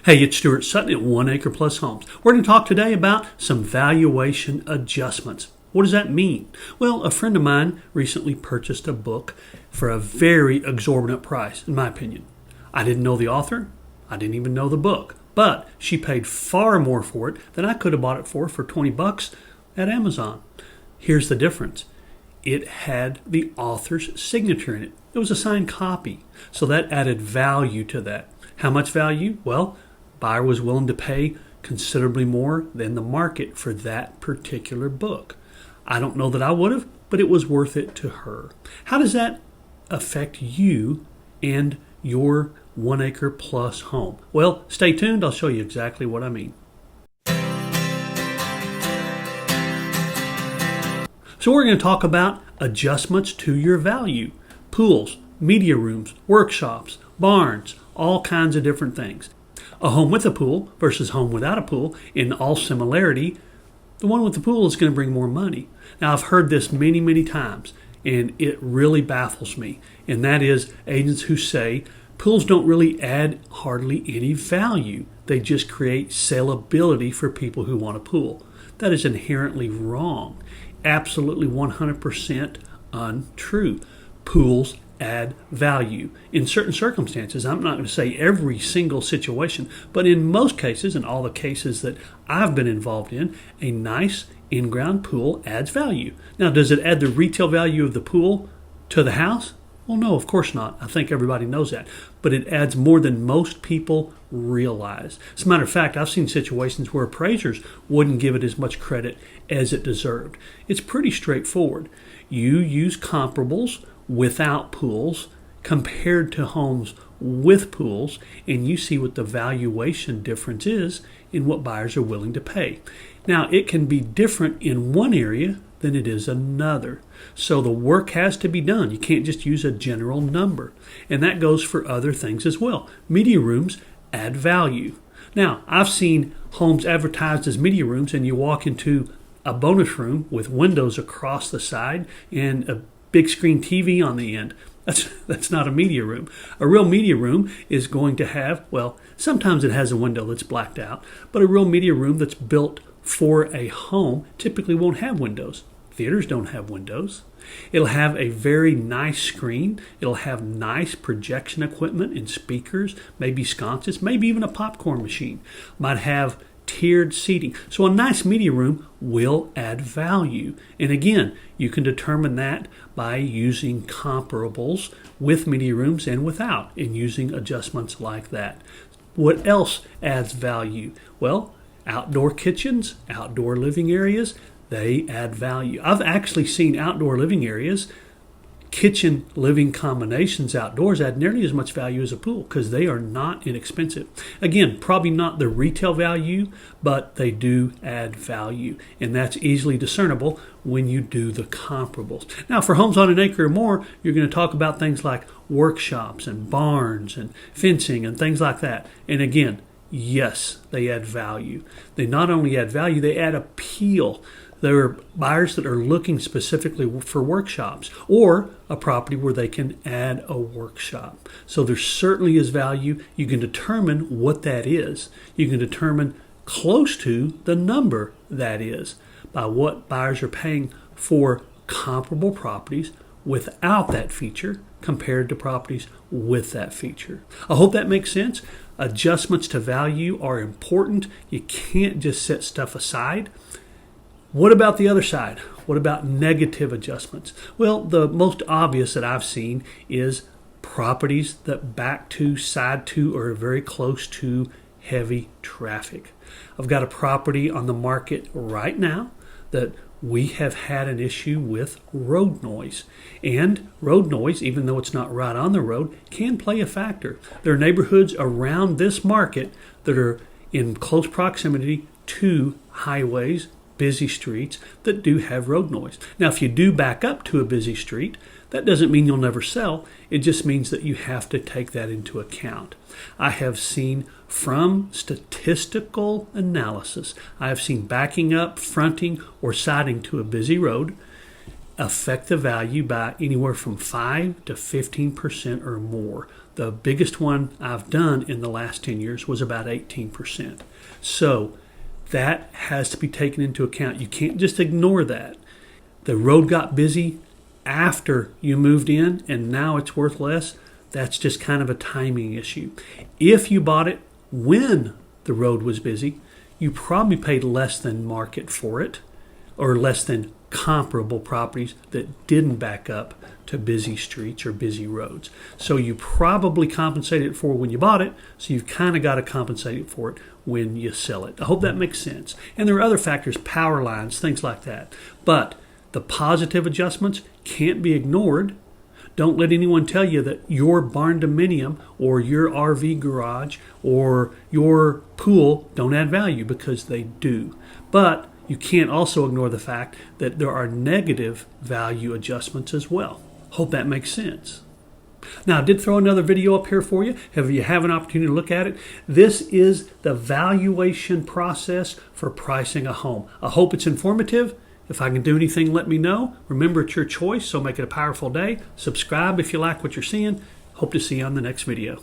Hey, it's Stuart Sutton at Acre Plus Homes. We're going to talk today about some valuation adjustments. What does that mean? Well, a friend of mine recently purchased a book for a very exorbitant price, in my opinion. I didn't know the author. I didn't even know the book. But she paid far more for it than I could have bought it for $20 at Amazon. Here's the difference. It had the author's signature in it. It was a signed copy. So that added value to that. How much value? Well, buyer was willing to pay considerably more than the market for that particular book. I don't know that I would have, but it was worth it to her. How does that affect you and your 1 acre plus home? Well, stay tuned. I'll show you exactly what I mean. So we're going to talk about adjustments to your value. Pools, media rooms, workshops, barns, all kinds of different things. A home with a pool versus home without a pool, in all similarity, the one with the pool is going to bring more money. Now, I've heard this many, many times, and it really baffles me. And that is agents who say pools don't really add hardly any value. They just create saleability for people who want a pool. That is inherently wrong. Absolutely 100% untrue. Pools add value. In certain circumstances, I'm not going to say every single situation, but in most cases, in all the cases that I've been involved in, a nice in-ground pool adds value. Now, does it add the retail value of the pool to the house? Well, no, of course not. I think everybody knows that. But it adds more than most people realize. As a matter of fact, I've seen situations where appraisers wouldn't give it as much credit as it deserved. It's pretty straightforward. You use comparables without pools compared to homes with pools, and you see what the valuation difference is in what buyers are willing to pay. Now, it can be different in one area than it is another. So the work has to be done. You can't just use a general number. And that goes for other things as well. Media rooms add value. Now, I've seen homes advertised as media rooms, and you walk into a bonus room with windows across the side and a big screen TV on the end. That's not a media room. A real media room is going to have, well, sometimes it has a window that's blacked out, but a real media room that's built for a home typically won't have windows. Theaters don't have windows. It'll have a very nice screen. It'll have nice projection equipment and speakers, maybe sconces, maybe even a popcorn machine. Might have tiered seating. So a nice media room will add value. And again, you can determine that by using comparables with media rooms and without, and using adjustments like that. What else adds value? Well, outdoor kitchens, outdoor living areas, they add value. I've actually seen outdoor living areas, kitchen living combinations outdoors add nearly as much value as a pool because they are not inexpensive. Again, probably not the retail value, but they do add value. And that's easily discernible when you do the comparables. Now, for homes on an acre or more, you're going to talk about things like workshops and barns and fencing and things like that. And again, yes, they add value. They not only add value, they add appeal. There are buyers that are looking specifically for workshops or a property where they can add a workshop. So there certainly is value. You can determine what that is. You can determine close to the number that is by what buyers are paying for comparable properties without that feature compared to properties with that feature. I hope that makes sense. Adjustments to value are important. You can't just set stuff aside. What about the other side? What about negative adjustments? Well, the most obvious that I've seen is properties that back to, side to, or are very close to heavy traffic. I've got a property on the market right now that we have had an issue with road noise. And road noise, even though it's not right on the road, can play a factor. There are neighborhoods around this market that are in close proximity to highways, busy streets that do have road noise. Now, if you do back up to a busy street, that doesn't mean you'll never sell. It just means that you have to take that into account. I have seen from statistical analysis, I have seen backing up, fronting, or siding to a busy road affect the value by anywhere from 5 to 15% or more. The biggest one I've done in the last 10 years was about 18%. So that has to be taken into account. You can't just ignore that. The road got busy after you moved in and now it's worth less. That's just kind of a timing issue. If you bought it when the road was busy, you probably paid less than market for it, or less than comparable properties that didn't back up to busy streets or busy roads. So you probably compensated for when you bought it, so you've kind of got to compensate for it when you sell it. I hope that makes sense. And there are other factors, power lines, things like that. But the positive adjustments can't be ignored. Don't let anyone tell you that your barn dominium or your RV garage or your pool don't add value, because they do. But you can't also ignore the fact that there are negative value adjustments as well. Hope that makes sense. Now, I did throw another video up here for you. If you have an opportunity to look at it, this is the valuation process for pricing a home. I hope it's informative. If I can do anything, let me know. Remember, it's your choice, so make it a powerful day. Subscribe if you like what you're seeing. Hope to see you on the next video.